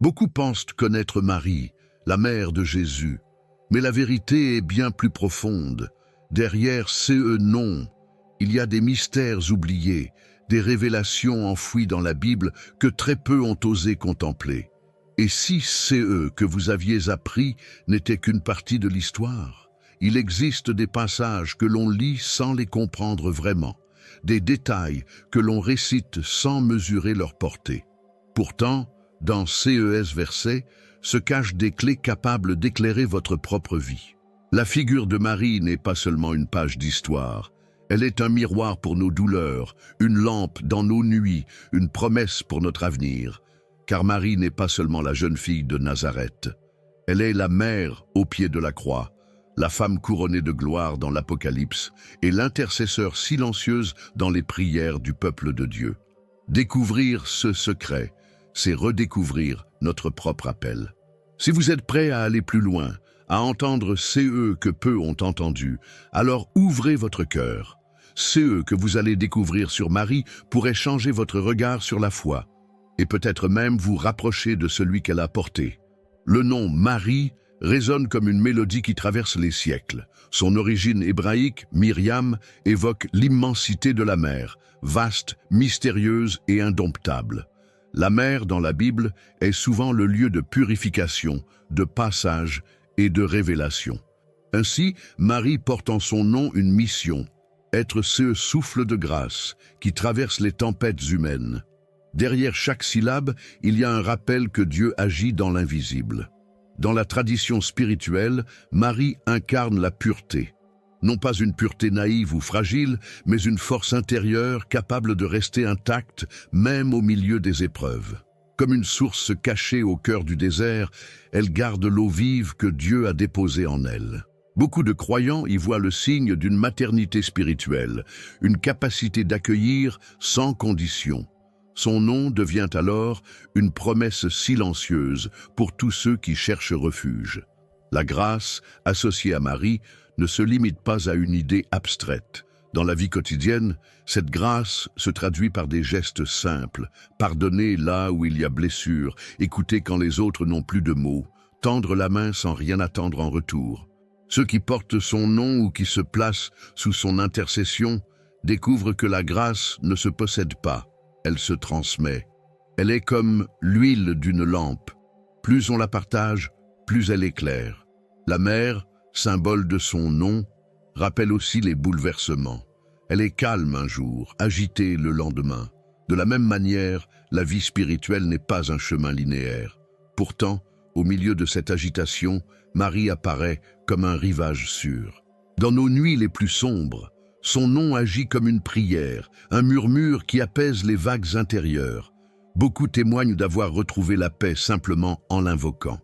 Beaucoup pensent connaître Marie, la mère de Jésus, mais la vérité est bien plus profonde. Derrière ce nom, il y a des mystères oubliés, des révélations enfouies dans la Bible que très peu ont osé contempler. Et si ce que vous aviez appris n'était qu'une partie de l'histoire, il existe des passages que l'on lit sans les comprendre vraiment, des détails que l'on récite sans mesurer leur portée. Pourtant, dans ces versets se cachent des clés capables d'éclairer votre propre vie. La figure de Marie n'est pas seulement une page d'histoire, elle est un miroir pour nos douleurs, une lampe dans nos nuits, une promesse pour notre avenir. Car Marie n'est pas seulement la jeune fille de Nazareth, elle est la mère au pied de la croix, la femme couronnée de gloire dans l'Apocalypse et l'intercesseur silencieuse dans les prières du peuple de Dieu. Découvrir ce secret, c'est redécouvrir notre propre appel. Si vous êtes prêt à aller plus loin, à entendre ce que peu ont entendu, alors ouvrez votre cœur. Ce que vous allez découvrir sur Marie pourrait changer votre regard sur la foi, et peut-être même vous rapprocher de celui qu'elle a porté. Le nom Marie résonne comme une mélodie qui traverse les siècles. Son origine hébraïque, Myriam, évoque l'immensité de la mer, vaste, mystérieuse et indomptable. La mer, dans la Bible, est souvent le lieu de purification, de passage et de révélation. Ainsi, Marie porte en son nom une mission, être ce souffle de grâce qui traverse les tempêtes humaines. Derrière chaque syllabe, il y a un rappel que Dieu agit dans l'invisible. Dans la tradition spirituelle, Marie incarne la pureté. Non pas une pureté naïve ou fragile, mais une force intérieure capable de rester intacte même au milieu des épreuves. Comme une source cachée au cœur du désert, elle garde l'eau vive que Dieu a déposée en elle. Beaucoup de croyants y voient le signe d'une maternité spirituelle, une capacité d'accueillir sans condition. Son nom devient alors une promesse silencieuse pour tous ceux qui cherchent refuge. La grâce, associée à Marie, ne se limite pas à une idée abstraite. Dans la vie quotidienne, cette grâce se traduit par des gestes simples, pardonner là où il y a blessure, écouter quand les autres n'ont plus de mots, tendre la main sans rien attendre en retour. Ceux qui portent son nom ou qui se placent sous son intercession découvrent que la grâce ne se possède pas, elle se transmet. Elle est comme l'huile d'une lampe. Plus on la partage, plus elle éclaire. La mer, symbole de son nom, rappelle aussi les bouleversements. Elle est calme un jour, agitée le lendemain. De la même manière, la vie spirituelle n'est pas un chemin linéaire. Pourtant, au milieu de cette agitation, Marie apparaît comme un rivage sûr. Dans nos nuits les plus sombres, son nom agit comme une prière, un murmure qui apaise les vagues intérieures. Beaucoup témoignent d'avoir retrouvé la paix simplement en l'invoquant.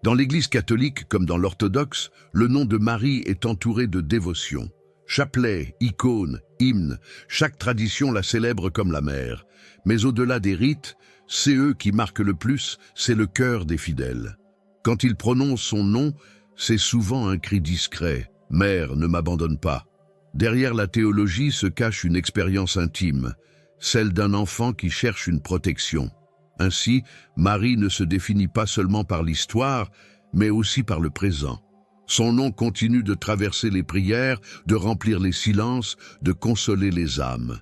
Dans l'Église catholique comme dans l'orthodoxe, le nom de Marie est entouré de dévotion. Chapelet, icônes, hymnes, chaque tradition la célèbre comme la mère. Mais au-delà des rites, c'est eux qui marquent le plus, c'est le cœur des fidèles. Quand ils prononcent son nom, c'est souvent un cri discret. « Mère, ne m'abandonne pas ». Derrière la théologie se cache une expérience intime, celle d'un enfant qui cherche une protection. Ainsi, Marie ne se définit pas seulement par l'histoire, mais aussi par le présent. Son nom continue de traverser les prières, de remplir les silences, de consoler les âmes.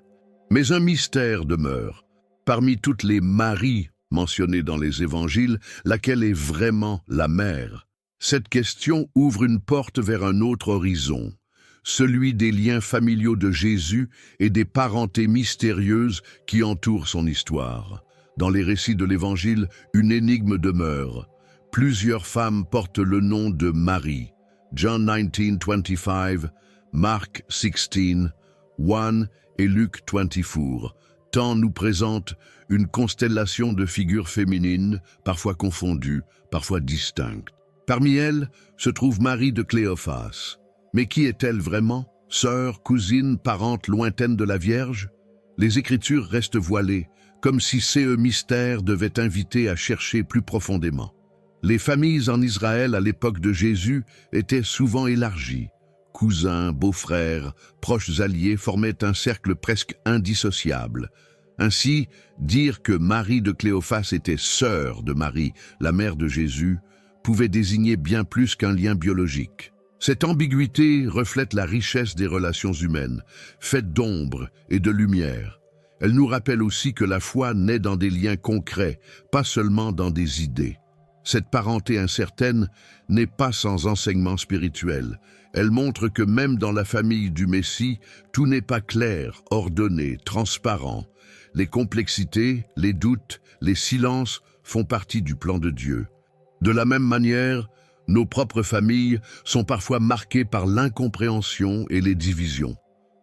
Mais un mystère demeure. Parmi toutes les Maries mentionnées dans les évangiles, laquelle est vraiment la mère? Cette question ouvre une porte vers un autre horizon, celui des liens familiaux de Jésus et des parentés mystérieuses qui entourent son histoire. Dans les récits de l'Évangile, une énigme demeure. Plusieurs femmes portent le nom de Marie. John 19:25, Marc 16:1 et Luc 24. Tant nous présente une constellation de figures féminines, parfois confondues, parfois distinctes. Parmi elles se trouve Marie de Cléophas. Mais qui est-elle vraiment? Sœur, cousine, parente lointaine de la Vierge? Les Écritures restent voilées, comme si ce mystère devait inviter à chercher plus profondément. Les familles en Israël à l'époque de Jésus étaient souvent élargies. Cousins, beaux-frères, proches alliés formaient un cercle presque indissociable. Ainsi, dire que Marie de Cléophas était sœur de Marie, la mère de Jésus, pouvait désigner bien plus qu'un lien biologique. Cette ambiguïté reflète la richesse des relations humaines, faites d'ombre et de lumière. Elle nous rappelle aussi que la foi naît dans des liens concrets, pas seulement dans des idées. Cette parenté incertaine n'est pas sans enseignement spirituel. Elle montre que même dans la famille du Messie, tout n'est pas clair, ordonné, transparent. Les complexités, les doutes, les silences font partie du plan de Dieu. De la même manière, nos propres familles sont parfois marquées par l'incompréhension et les divisions.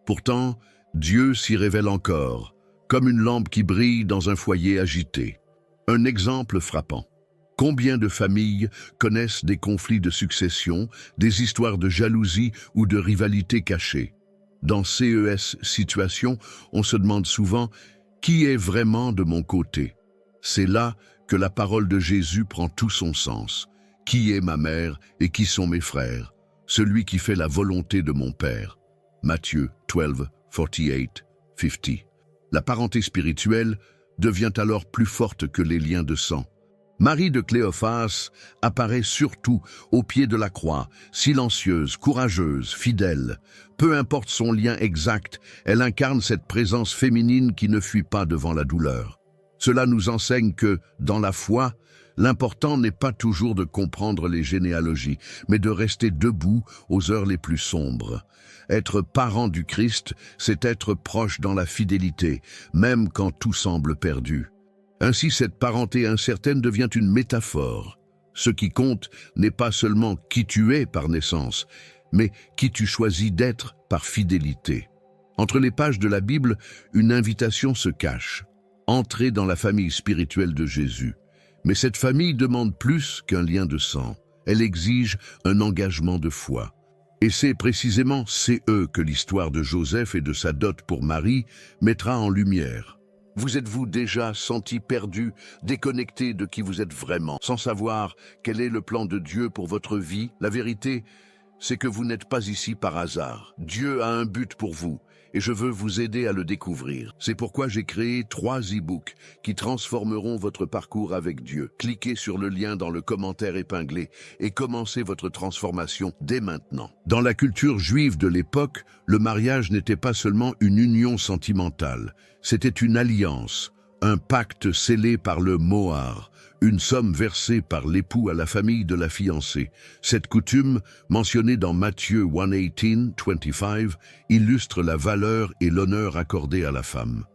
Pourtant, Dieu s'y révèle encore, comme une lampe qui brille dans un foyer agité. Un exemple frappant. Combien de familles connaissent des conflits de succession, des histoires de jalousie ou de rivalité cachée? Dans ces situations, on se demande souvent « Qui est vraiment de mon côté ?» C'est là que la parole de Jésus prend tout son sens. Qui est ma mère et qui sont mes frères? Celui qui fait la volonté de mon Père. Matthieu 12, 48, 50. La parenté spirituelle devient alors plus forte que les liens de sang. Marie de Cléophas apparaît surtout au pied de la croix, silencieuse, courageuse, fidèle. Peu importe son lien exact, elle incarne cette présence féminine qui ne fuit pas devant la douleur. Cela nous enseigne que, dans la foi, l'important n'est pas toujours de comprendre les généalogies, mais de rester debout aux heures les plus sombres. Être parent du Christ, c'est être proche dans la fidélité, même quand tout semble perdu. Ainsi, cette parenté incertaine devient une métaphore. Ce qui compte n'est pas seulement qui tu es par naissance, mais qui tu choisis d'être par fidélité. Entre les pages de la Bible, une invitation se cache. Entrer dans la famille spirituelle de Jésus. Mais cette famille demande plus qu'un lien de sang. Elle exige un engagement de foi. Et c'est précisément eux que l'histoire de Joseph et de sa dot pour Marie mettra en lumière. Vous êtes-vous déjà senti perdu, déconnecté de qui vous êtes vraiment, sans savoir quel est le plan de Dieu pour votre vie? La vérité, c'est que vous n'êtes pas ici par hasard. Dieu a un but pour vous, et je veux vous aider à le découvrir. C'est pourquoi j'ai créé 3 e-books qui transformeront votre parcours avec Dieu. Cliquez sur le lien dans le commentaire épinglé et commencez votre transformation dès maintenant. Dans la culture juive de l'époque, le mariage n'était pas seulement une union sentimentale, c'était une alliance, un pacte scellé par le mohar, une somme versée par l'époux à la famille de la fiancée. Cette coutume, mentionnée dans Matthieu 1:18, 25, illustre la valeur et l'honneur accordés à la femme.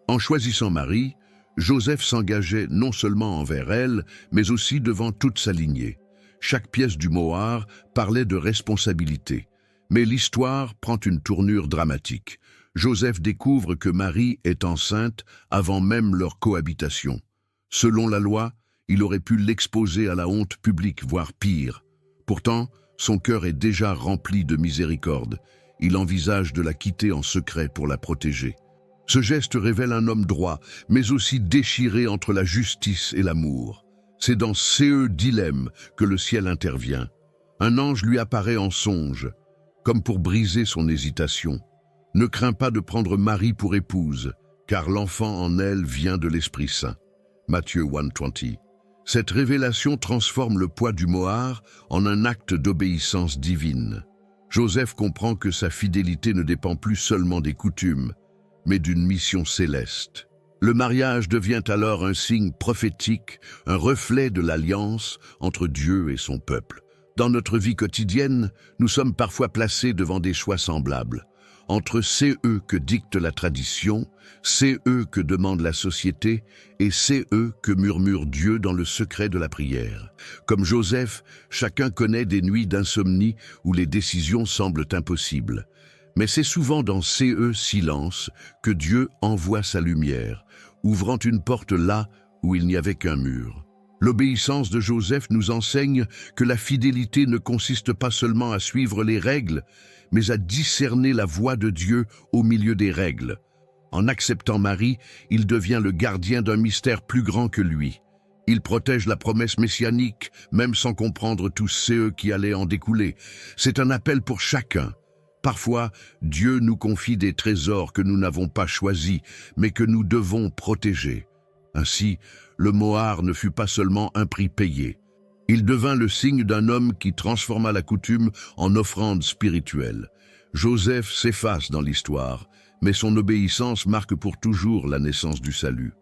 En choisissant Marie, Joseph s'engageait non seulement envers elle, mais aussi devant toute sa lignée. Chaque pièce du mohar parlait de responsabilité. Mais l'histoire prend une tournure dramatique. Joseph découvre que Marie est enceinte avant même leur cohabitation. Selon la loi, il aurait pu l'exposer à la honte publique, voire pire. Pourtant, son cœur est déjà rempli de miséricorde. Il envisage de la quitter en secret pour la protéger. Ce geste révèle un homme droit, mais aussi déchiré entre la justice et l'amour. C'est dans ce dilemme que le ciel intervient. Un ange lui apparaît en songe, comme pour briser son hésitation. Ne crains pas de prendre Marie pour épouse, car l'enfant en elle vient de l'Esprit Saint. Matthieu 1:20. Cette révélation transforme le poids du mohar en un acte d'obéissance divine. Joseph comprend que sa fidélité ne dépend plus seulement des coutumes, mais d'une mission céleste. Le mariage devient alors un signe prophétique, un reflet de l'alliance entre Dieu et son peuple. Dans notre vie quotidienne, nous sommes parfois placés devant des choix semblables. Entre c'est eux que dicte la tradition, c'est eux que demande la société, et c'est eux que murmure Dieu dans le secret de la prière. Comme Joseph, chacun connaît des nuits d'insomnie où les décisions semblent impossibles. Mais c'est souvent dans ces silence que Dieu envoie sa lumière, ouvrant une porte là où il n'y avait qu'un mur. L'obéissance de Joseph nous enseigne que la fidélité ne consiste pas seulement à suivre les règles, mais à discerner la voix de Dieu au milieu des règles. En acceptant Marie, il devient le gardien d'un mystère plus grand que lui. Il protège la promesse messianique, même sans comprendre tous ceux qui allaient en découler. C'est un appel pour chacun. Parfois, Dieu nous confie des trésors que nous n'avons pas choisis, mais que nous devons protéger. Ainsi, le mohar ne fut pas seulement un prix payé. Il devint le signe d'un homme qui transforma la coutume en offrande spirituelle. Joseph s'efface dans l'histoire, mais son obéissance marque pour toujours la naissance du salut.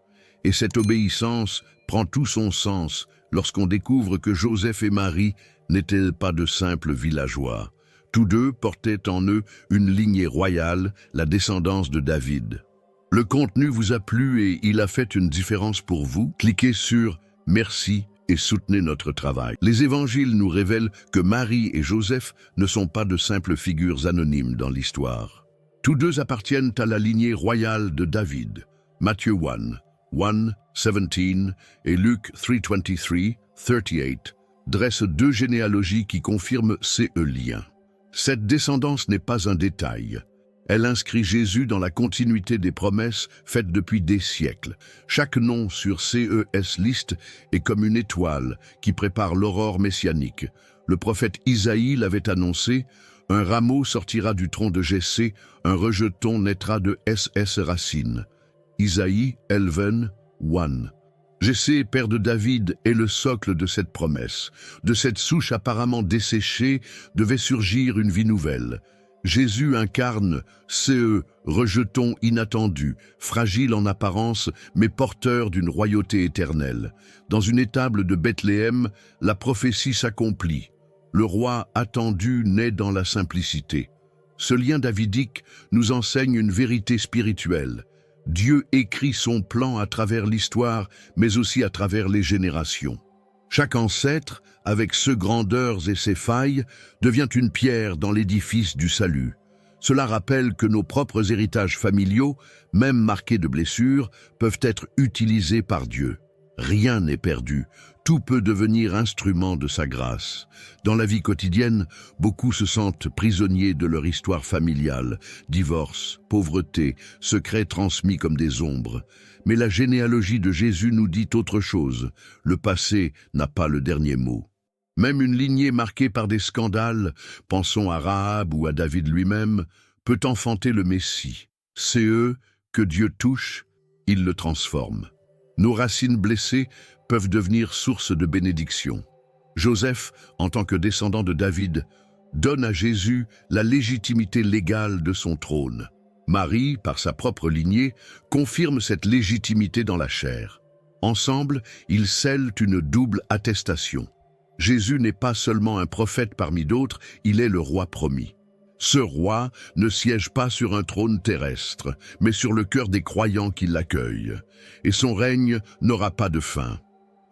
Et cette obéissance prend tout son sens lorsqu'on découvre que Joseph et Marie n'étaient pas de simples villageois. Tous deux portaient en eux une lignée royale, la descendance de David. Le contenu vous a plu et il a fait une différence pour vous? Cliquez sur « Merci » et soutenez notre travail. Les évangiles nous révèlent que Marie et Joseph ne sont pas de simples figures anonymes dans l'histoire. Tous deux appartiennent à la lignée royale de David. Matthieu 1:17 et Luc 3:23-38 dressent deux généalogies qui confirment ces liens. Cette descendance n'est pas un détail. Elle inscrit Jésus dans la continuité des promesses faites depuis des siècles. Chaque nom sur CES liste est comme une étoile qui prépare l'aurore messianique. Le prophète Isaïe l'avait annoncé, un rameau sortira du tronc de Jessé, un rejeton naîtra de SS racines. Isaïe 11:1. Jessé, père de David, est le socle de cette promesse. De cette souche apparemment desséchée devait surgir une vie nouvelle. Jésus incarne ce rejeton inattendu, fragile en apparence, mais porteur d'une royauté éternelle. Dans une étable de Bethléem, la prophétie s'accomplit. Le roi attendu naît dans la simplicité. Ce lien davidique nous enseigne une vérité spirituelle. Dieu écrit son plan à travers l'histoire, mais aussi à travers les générations. Chaque ancêtre, avec ses grandeurs et ses failles, devient une pierre dans l'édifice du salut. Cela rappelle que nos propres héritages familiaux, même marqués de blessures, peuvent être utilisés par Dieu. Rien n'est perdu, tout peut devenir instrument de sa grâce. Dans la vie quotidienne, beaucoup se sentent prisonniers de leur histoire familiale, divorce, pauvreté, secrets transmis comme des ombres. Mais la généalogie de Jésus nous dit autre chose. Le passé n'a pas le dernier mot. Même une lignée marquée par des scandales, pensons à Rahab ou à David lui-même, peut enfanter le Messie. C'est eux que Dieu touche, il le transforme. Nos racines blessées peuvent devenir source de bénédiction. Joseph, en tant que descendant de David, donne à Jésus la légitimité légale de son trône. Marie, par sa propre lignée, confirme cette légitimité dans la chair. Ensemble, ils scellent une double attestation. Jésus n'est pas seulement un prophète parmi d'autres, il est le roi promis. Ce roi ne siège pas sur un trône terrestre, mais sur le cœur des croyants qui l'accueillent, et son règne n'aura pas de fin.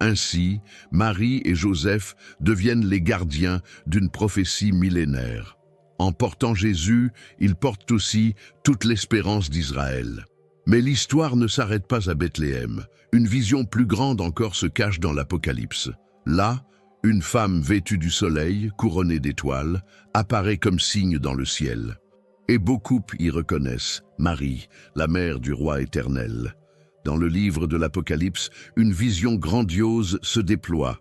Ainsi, Marie et Joseph deviennent les gardiens d'une prophétie millénaire. En portant Jésus, ils portent aussi toute l'espérance d'Israël. Mais l'histoire ne s'arrête pas à Bethléem. Une vision plus grande encore se cache dans l'Apocalypse. Là, une femme vêtue du soleil, couronnée d'étoiles, apparaît comme signe dans le ciel. Et beaucoup y reconnaissent Marie, la mère du roi éternel. Dans le livre de l'Apocalypse, une vision grandiose se déploie.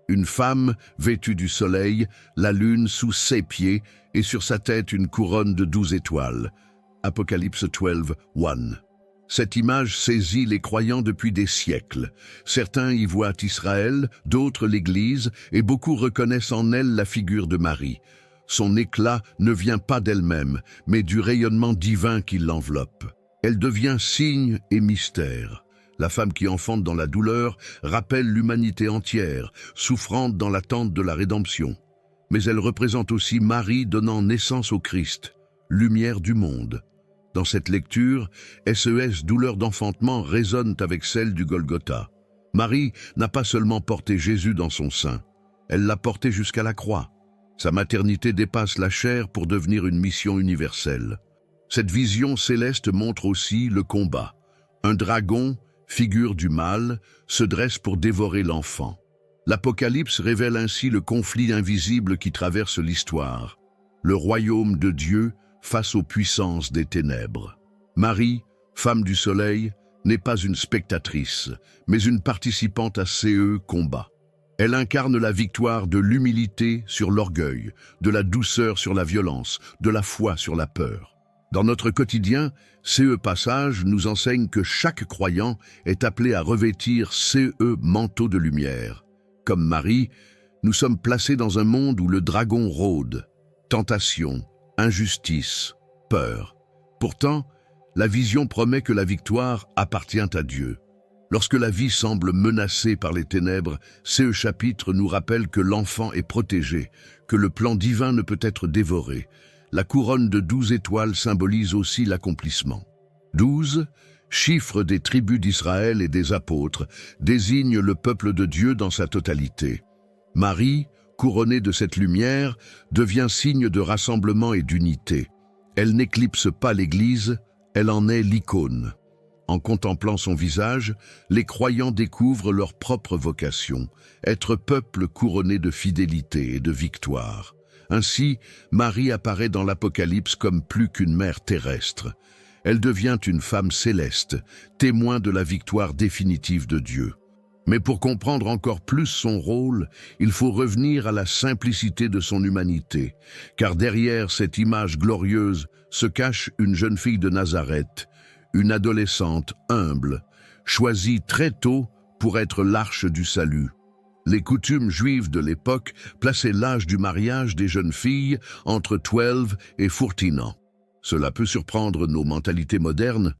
Une femme vêtue du soleil, la lune sous ses pieds et sur sa tête une couronne de 12 étoiles. Apocalypse 12:1. Cette image saisit les croyants depuis des siècles. Certains y voient Israël, d'autres l'Église, et beaucoup reconnaissent en elle la figure de Marie. Son éclat ne vient pas d'elle-même, mais du rayonnement divin qui l'enveloppe. Elle devient signe et mystère. La femme qui enfante dans la douleur rappelle l'humanité entière, souffrante dans l'attente de la rédemption. Mais elle représente aussi Marie donnant naissance au Christ, lumière du monde. Dans cette lecture, SES douleur d'enfantement résonnent avec celle du Golgotha. Marie n'a pas seulement porté Jésus dans son sein, elle l'a porté jusqu'à la croix. Sa maternité dépasse la chair pour devenir une mission universelle. Cette vision céleste montre aussi le combat. Un dragon, figure du mal, se dresse pour dévorer l'enfant. L'Apocalypse révèle ainsi le conflit invisible qui traverse l'histoire. Le royaume de Dieu face aux puissances des ténèbres. Marie, femme du soleil, n'est pas une spectatrice, mais une participante à ces combats. Elle incarne la victoire de l'humilité sur l'orgueil, de la douceur sur la violence, de la foi sur la peur. Dans notre quotidien, ces passages nous enseignent que chaque croyant est appelé à revêtir ces manteaux de lumière. Comme Marie, nous sommes placés dans un monde où le dragon rôde, tentation, injustice, peur. Pourtant, la vision promet que la victoire appartient à Dieu. Lorsque la vie semble menacée par les ténèbres, ce chapitre nous rappelle que l'enfant est protégé, que le plan divin ne peut être dévoré. La couronne de 12 étoiles symbolise aussi l'accomplissement. 12, chiffre des tribus d'Israël et des apôtres, désigne le peuple de Dieu dans sa totalité. Marie, couronnée de cette lumière, devient signe de rassemblement et d'unité. Elle n'éclipse pas l'Église, elle en est l'icône. En contemplant son visage, les croyants découvrent leur propre vocation, être peuple couronné de fidélité et de victoire. Ainsi, Marie apparaît dans l'Apocalypse comme plus qu'une mère terrestre. Elle devient une femme céleste, témoin de la victoire définitive de Dieu. Mais pour comprendre encore plus son rôle, il faut revenir à la simplicité de son humanité, car derrière cette image glorieuse se cache une jeune fille de Nazareth, une adolescente humble, choisie très tôt pour être l'arche du salut. Les coutumes juives de l'époque plaçaient l'âge du mariage des jeunes filles entre 12 et 14 ans. Cela peut surprendre nos mentalités modernes,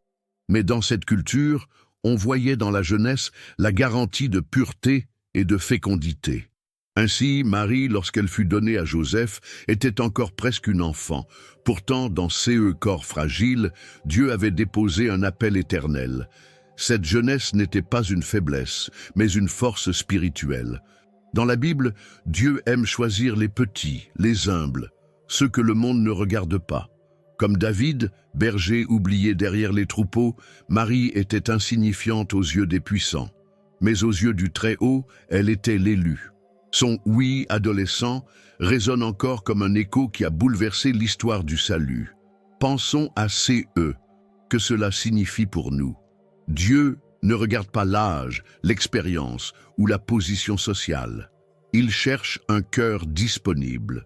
mais dans cette culture, on voyait dans la jeunesse la garantie de pureté et de fécondité. Ainsi, Marie, lorsqu'elle fut donnée à Joseph, était encore presque une enfant. Pourtant, dans ces corps fragiles, Dieu avait déposé un appel éternel. Cette jeunesse n'était pas une faiblesse, mais une force spirituelle. Dans la Bible, Dieu aime choisir les petits, les humbles, ceux que le monde ne regarde pas. Comme David, berger oublié derrière les troupeaux, Marie était insignifiante aux yeux des puissants. Mais aux yeux du Très-Haut, elle était l'élue. Son « oui » adolescent résonne encore comme un écho qui a bouleversé l'histoire du salut. Pensons à CE, que cela signifie pour nous. Dieu ne regarde pas l'âge, l'expérience ou la position sociale. Il cherche un cœur disponible.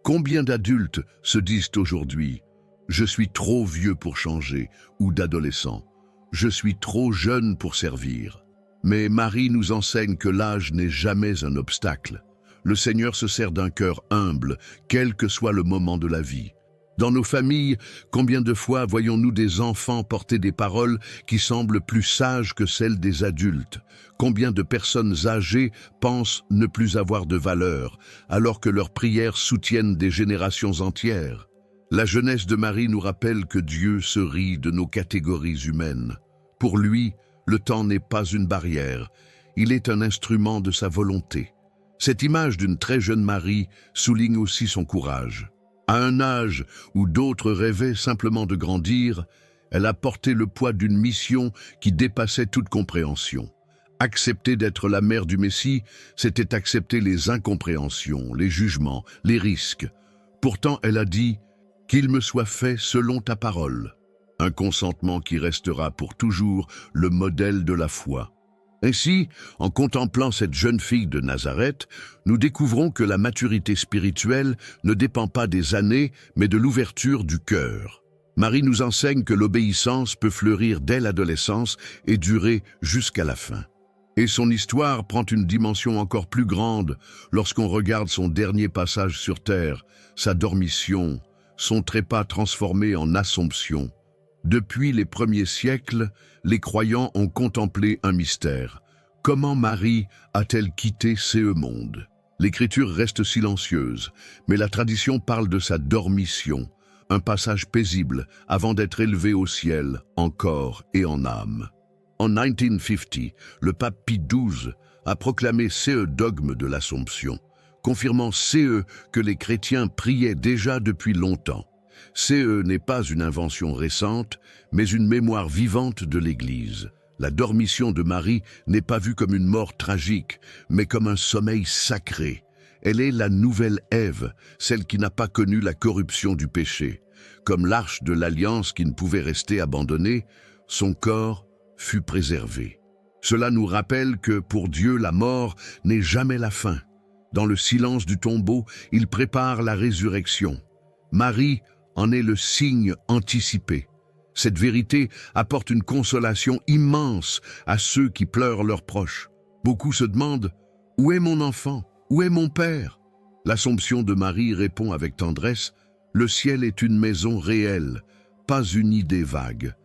Combien d'adultes se disent aujourd'hui « Je suis trop vieux pour changer » ou d'adolescents « Je suis trop jeune pour servir ». Mais Marie nous enseigne que l'âge n'est jamais un obstacle. Le Seigneur se sert d'un cœur humble, quel que soit le moment de la vie. Dans nos familles, combien de fois voyons-nous des enfants porter des paroles qui semblent plus sages que celles des adultes? Combien de personnes âgées pensent ne plus avoir de valeur, alors que leurs prières soutiennent des générations entières? La jeunesse de Marie nous rappelle que Dieu se rit de nos catégories humaines. Pour lui, le temps n'est pas une barrière, il est un instrument de sa volonté. Cette image d'une très jeune Marie souligne aussi son courage. À un âge où d'autres rêvaient simplement de grandir, elle a porté le poids d'une mission qui dépassait toute compréhension. Accepter d'être la mère du Messie, c'était accepter les incompréhensions, les jugements, les risques. Pourtant, elle a dit « Qu'il me soit fait selon ta parole ». Un consentement qui restera pour toujours le modèle de la foi. Ainsi, en contemplant cette jeune fille de Nazareth, nous découvrons que la maturité spirituelle ne dépend pas des années, mais de l'ouverture du cœur. Marie nous enseigne que l'obéissance peut fleurir dès l'adolescence et durer jusqu'à la fin. Et son histoire prend une dimension encore plus grande lorsqu'on regarde son dernier passage sur terre, sa dormition, son trépas transformé en assomption. Depuis les premiers siècles, les croyants ont contemplé un mystère. Comment Marie a-t-elle quitté ce monde? L'Écriture reste silencieuse, mais la tradition parle de sa dormition, un passage paisible avant d'être élevée au ciel, en corps et en âme. En 1950, le pape Pie XII a proclamé ce dogme de l'Assomption, confirmant ce que les chrétiens priaient déjà depuis longtemps. Ce n'est pas une invention récente, mais une mémoire vivante de l'Église. La dormition de Marie n'est pas vue comme une mort tragique, mais comme un sommeil sacré. Elle est la nouvelle Ève, celle qui n'a pas connu la corruption du péché. Comme l'arche de l'Alliance qui ne pouvait rester abandonnée, son corps fut préservé. Cela nous rappelle que, pour Dieu, la mort n'est jamais la fin. Dans le silence du tombeau, il prépare la résurrection. Marie en est le signe anticipé. Cette vérité apporte une consolation immense à ceux qui pleurent leurs proches. Beaucoup se demandent « Où est mon enfant? Où est mon père ?» L'Assomption de Marie répond avec tendresse « Le ciel est une maison réelle, pas une idée vague.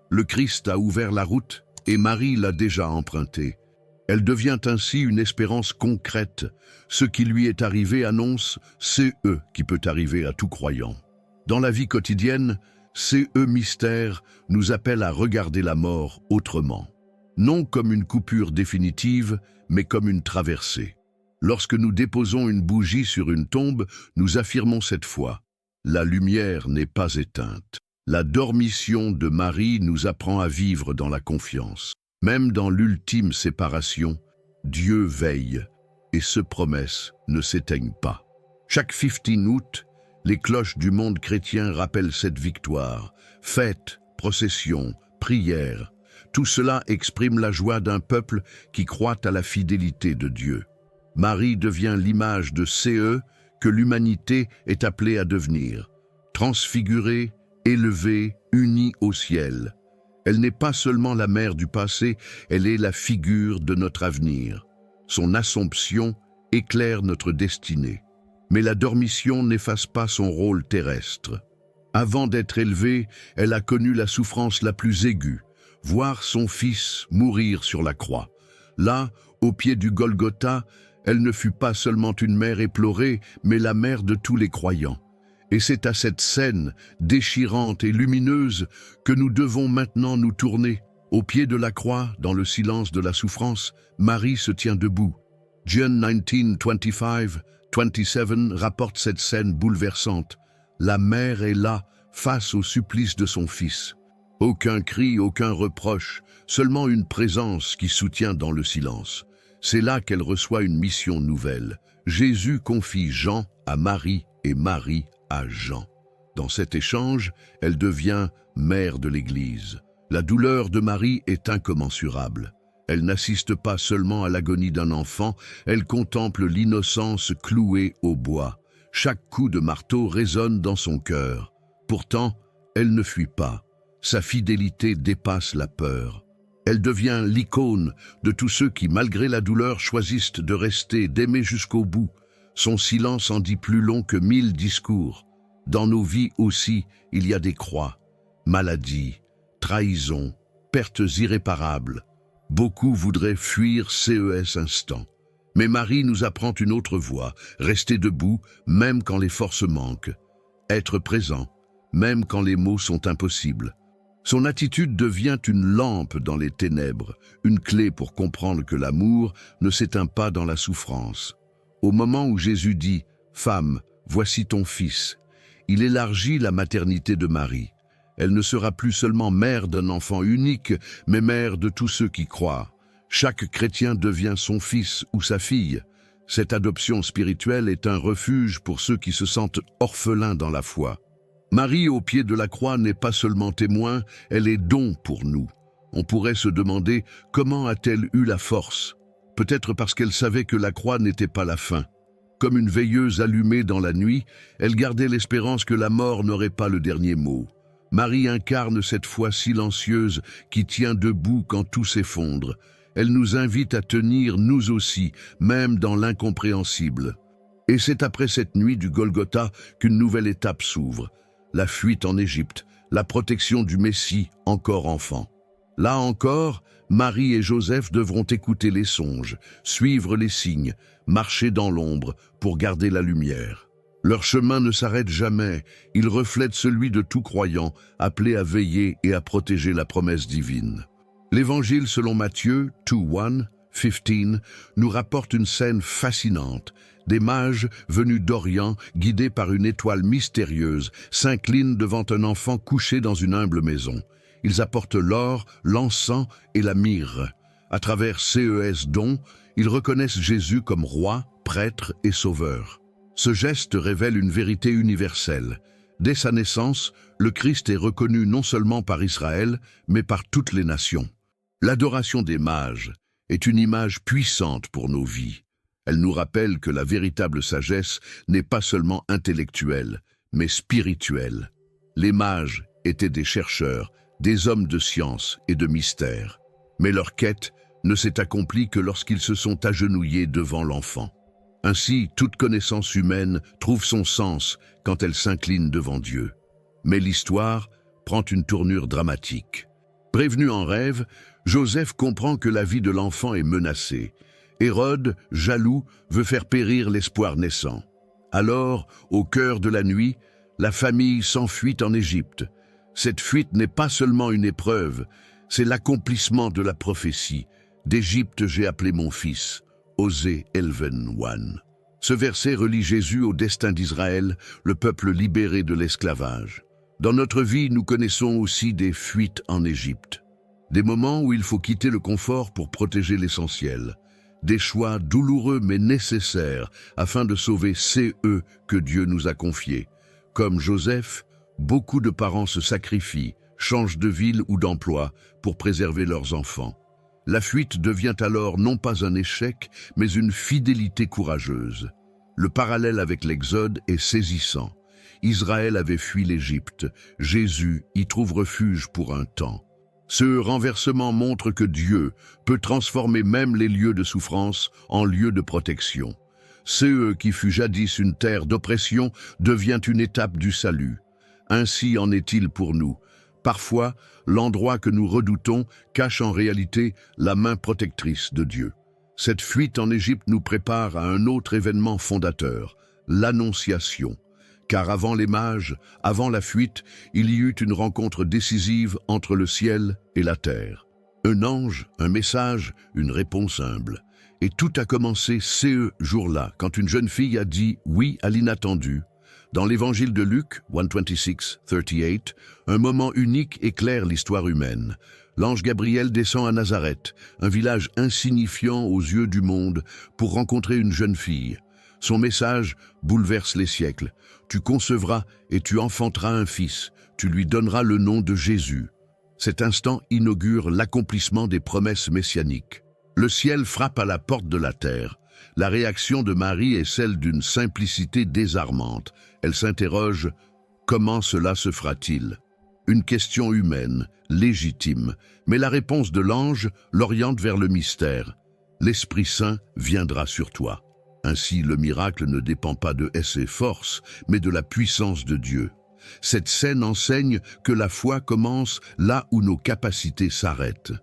Le Christ a ouvert la route et Marie l'a déjà empruntée. Elle devient ainsi une espérance concrète. Ce qui lui est arrivé annonce « c'est eux qui peut arriver à tout croyant ». Dans la vie quotidienne, ces mystères nous appellent à regarder la mort autrement. Non comme une coupure définitive, mais comme une traversée. Lorsque nous déposons une bougie sur une tombe, nous affirmons cette foi. La lumière n'est pas éteinte. La dormition de Marie nous apprend à vivre dans la confiance. Même dans l'ultime séparation, Dieu veille et ses promesses ne s'éteignent pas. Chaque 15 août, les cloches du monde chrétien rappellent cette victoire. Fêtes, processions, prières, tout cela exprime la joie d'un peuple qui croit à la fidélité de Dieu. Marie devient l'image de CE que l'humanité est appelée à devenir, transfigurée, élevée, unie au ciel. Elle n'est pas seulement la mère du passé, elle est la figure de notre avenir. Son Assomption éclaire notre destinée. Mais la dormition n'efface pas son rôle terrestre. Avant d'être élevée, elle a connu la souffrance la plus aiguë, voir son fils mourir sur la croix. Là, au pied du Golgotha, elle ne fut pas seulement une mère éplorée, mais la mère de tous les croyants. Et c'est à cette scène, déchirante et lumineuse, que nous devons maintenant nous tourner. Au pied de la croix, dans le silence de la souffrance, Marie se tient debout. John 19:25-27 rapporte cette scène bouleversante. La mère est là, face au supplice de son fils. Aucun cri, aucun reproche, seulement une présence qui soutient dans le silence. C'est là qu'elle reçoit une mission nouvelle. Jésus confie Jean à Marie et Marie à Jean. Dans cet échange, elle devient mère de l'Église. La douleur de Marie est incommensurable. Elle n'assiste pas seulement à l'agonie d'un enfant, elle contemple l'innocence clouée au bois. Chaque coup de marteau résonne dans son cœur. Pourtant, elle ne fuit pas. Sa fidélité dépasse la peur. Elle devient l'icône de tous ceux qui, malgré la douleur, choisissent de rester, d'aimer jusqu'au bout. Son silence en dit plus long que 1000 discours. Dans nos vies aussi, il y a des croix, maladies, trahisons, pertes irréparables. Beaucoup voudraient fuir ces instants. Mais Marie nous apprend une autre voie, rester debout, même quand les forces manquent. Être présent, même quand les mots sont impossibles. Son attitude devient une lampe dans les ténèbres, une clé pour comprendre que l'amour ne s'éteint pas dans la souffrance. Au moment où Jésus dit « Femme, voici ton fils », il élargit la maternité de Marie. Elle ne sera plus seulement mère d'un enfant unique, mais mère de tous ceux qui croient. Chaque chrétien devient son fils ou sa fille. Cette adoption spirituelle est un refuge pour ceux qui se sentent orphelins dans la foi. Marie, au pied de la croix, n'est pas seulement témoin, elle est don pour nous. On pourrait se demander comment a-t-elle eu la force? Peut-être parce qu'elle savait que la croix n'était pas la fin. Comme une veilleuse allumée dans la nuit, elle gardait l'espérance que la mort n'aurait pas le dernier mot. Marie incarne cette foi silencieuse qui tient debout quand tout s'effondre. Elle nous invite à tenir nous aussi, même dans l'incompréhensible. Et c'est après cette nuit du Golgotha qu'une nouvelle étape s'ouvre. La fuite en Égypte, la protection du Messie, encore enfant. Là encore, Marie et Joseph devront écouter les songes, suivre les signes, marcher dans l'ombre pour garder la lumière. Leur chemin ne s'arrête jamais, il reflète celui de tout croyant, appelé à veiller et à protéger la promesse divine. L'Évangile selon Matthieu 2:15 nous rapporte une scène fascinante. Des mages venus d'Orient, guidés par une étoile mystérieuse, s'inclinent devant un enfant couché dans une humble maison. Ils apportent l'or, l'encens et la myrrhe. À travers ces dons, ils reconnaissent Jésus comme roi, prêtre et sauveur. Ce geste révèle une vérité universelle. Dès sa naissance, le Christ est reconnu non seulement par Israël, mais par toutes les nations. L'adoration des mages est une image puissante pour nos vies. Elle nous rappelle que la véritable sagesse n'est pas seulement intellectuelle, mais spirituelle. Les mages étaient des chercheurs, des hommes de science et de mystère. Mais leur quête ne s'est accomplie que lorsqu'ils se sont agenouillés devant l'enfant. Ainsi, toute connaissance humaine trouve son sens quand elle s'incline devant Dieu. Mais l'histoire prend une tournure dramatique. Prévenu en rêve, Joseph comprend que la vie de l'enfant est menacée. Hérode, jaloux, veut faire périr l'espoir naissant. Alors, au cœur de la nuit, la famille s'enfuit en Égypte. Cette fuite n'est pas seulement une épreuve, c'est l'accomplissement de la prophétie. D'Égypte j'ai appelé mon fils. Osée 11:1. Ce verset relie Jésus au destin d'Israël, le peuple libéré de l'esclavage. Dans notre vie, nous connaissons aussi des fuites en Égypte. Des moments où il faut quitter le confort pour protéger l'essentiel. Des choix douloureux mais nécessaires afin de sauver ceux que Dieu nous a confiés. Comme Joseph, beaucoup de parents se sacrifient, changent de ville ou d'emploi pour préserver leurs enfants. La fuite devient alors non pas un échec, mais une fidélité courageuse. Le parallèle avec l'Exode est saisissant. Israël avait fui l'Égypte. Jésus y trouve refuge pour un temps. Ce renversement montre que Dieu peut transformer même les lieux de souffrance en lieux de protection. Ce qui fut jadis une terre d'oppression devient une étape du salut. Ainsi en est-il pour nous. Parfois, l'endroit que nous redoutons cache en réalité la main protectrice de Dieu. Cette fuite en Égypte nous prépare à un autre événement fondateur, l'Annonciation. Car avant les mages, avant la fuite, il y eut une rencontre décisive entre le ciel et la terre. Un ange, un message, une réponse humble. Et tout a commencé ce jour-là, quand une jeune fille a dit oui à l'inattendu. Dans l'évangile de Luc, 1:26-38, un moment unique éclaire l'histoire humaine. L'ange Gabriel descend à Nazareth, un village insignifiant aux yeux du monde, pour rencontrer une jeune fille. Son message bouleverse les siècles. Tu concevras et tu enfanteras un fils. Tu lui donneras le nom de Jésus. Cet instant inaugure l'accomplissement des promesses messianiques. Le ciel frappe à la porte de la terre. La réaction de Marie est celle d'une simplicité désarmante. Elle s'interroge « Comment cela se fera-t-il » Une question humaine, légitime, mais la réponse de l'ange l'oriente vers le mystère. L'Esprit Saint viendra sur toi. Ainsi, le miracle ne dépend pas de ses forces, mais de la puissance de Dieu. Cette scène enseigne que la foi commence là où nos capacités s'arrêtent.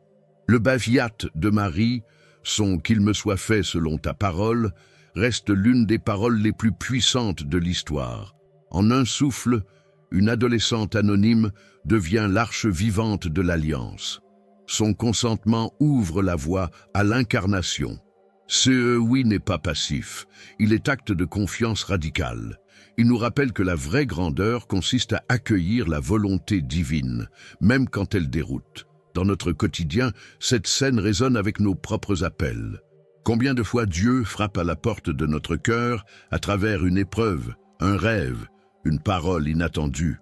Le Baviat de Marie, son « qu'il me soit fait selon ta parole », reste l'une des paroles les plus puissantes de l'histoire. En un souffle, une adolescente anonyme devient l'arche vivante de l'Alliance. Son consentement ouvre la voie à l'incarnation. Ce oui n'est pas passif, il est acte de confiance radicale. Il nous rappelle que la vraie grandeur consiste à accueillir la volonté divine, même quand elle déroute. Dans notre quotidien, cette scène résonne avec nos propres appels. Combien de fois Dieu frappe à la porte de notre cœur à travers une épreuve, un rêve, une parole inattendue.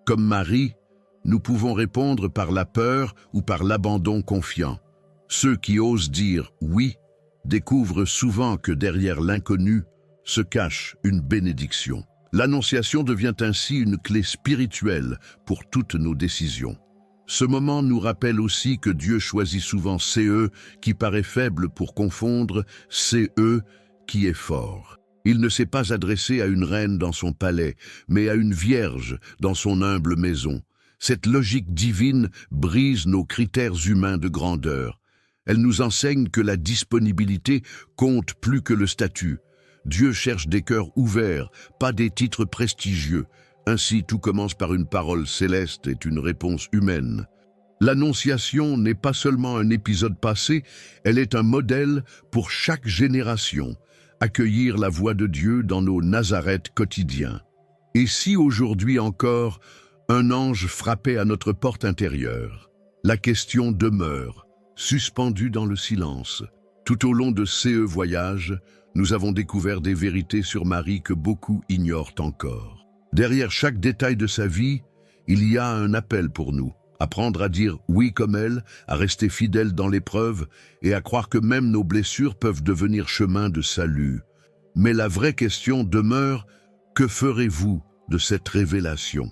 Comme Marie, nous pouvons répondre par la peur ou par l'abandon confiant. Ceux qui osent dire « oui » découvrent souvent que derrière l'inconnu se cache une bénédiction. L'Annonciation devient ainsi une clé spirituelle pour toutes nos décisions. Ce moment nous rappelle aussi que Dieu choisit souvent CE qui paraît faible pour confondre CE qui est fort. Il ne s'est pas adressé à une reine dans son palais, mais à une vierge dans son humble maison. Cette logique divine brise nos critères humains de grandeur. Elle nous enseigne que la disponibilité compte plus que le statut. Dieu cherche des cœurs ouverts, pas des titres prestigieux. Ainsi, tout commence par une parole céleste et une réponse humaine. L'Annonciation n'est pas seulement un épisode passé, elle est un modèle pour chaque génération. Accueillir la voix de Dieu dans nos Nazareth quotidiens. Et si aujourd'hui encore, un ange frappait à notre porte intérieure, la question demeure, suspendue dans le silence. Tout au long de ces voyages, nous avons découvert des vérités sur Marie que beaucoup ignorent encore. Derrière chaque détail de sa vie, il y a un appel pour nous. Apprendre à dire oui comme elle, à rester fidèle dans l'épreuve et à croire que même nos blessures peuvent devenir chemin de salut. Mais la vraie question demeure, que ferez-vous de cette révélation?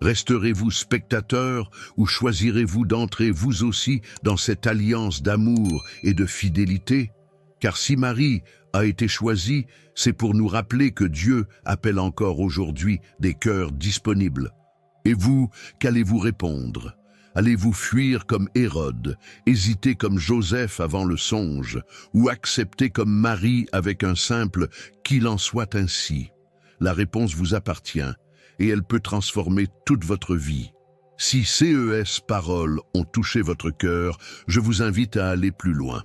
Resterez-vous spectateur ou choisirez-vous d'entrer vous aussi dans cette alliance d'amour et de fidélité? Car si Marie a été choisie, c'est pour nous rappeler que Dieu appelle encore aujourd'hui des cœurs disponibles. Et vous, qu'allez-vous répondre? Allez-vous fuir comme Hérode, hésiter comme Joseph avant le songe, ou accepter comme Marie avec un simple « qu'il en soit ainsi ». La réponse vous appartient, et elle peut transformer toute votre vie. Si ces paroles ont touché votre cœur, je vous invite à aller plus loin.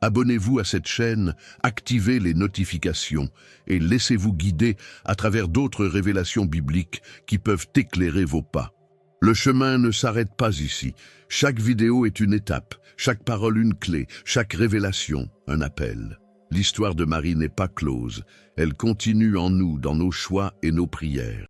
Abonnez-vous à cette chaîne, activez les notifications et laissez-vous guider à travers d'autres révélations bibliques qui peuvent éclairer vos pas. Le chemin ne s'arrête pas ici. Chaque vidéo est une étape, chaque parole une clé, chaque révélation un appel. L'histoire de Marie n'est pas close, elle continue en nous dans nos choix et nos prières.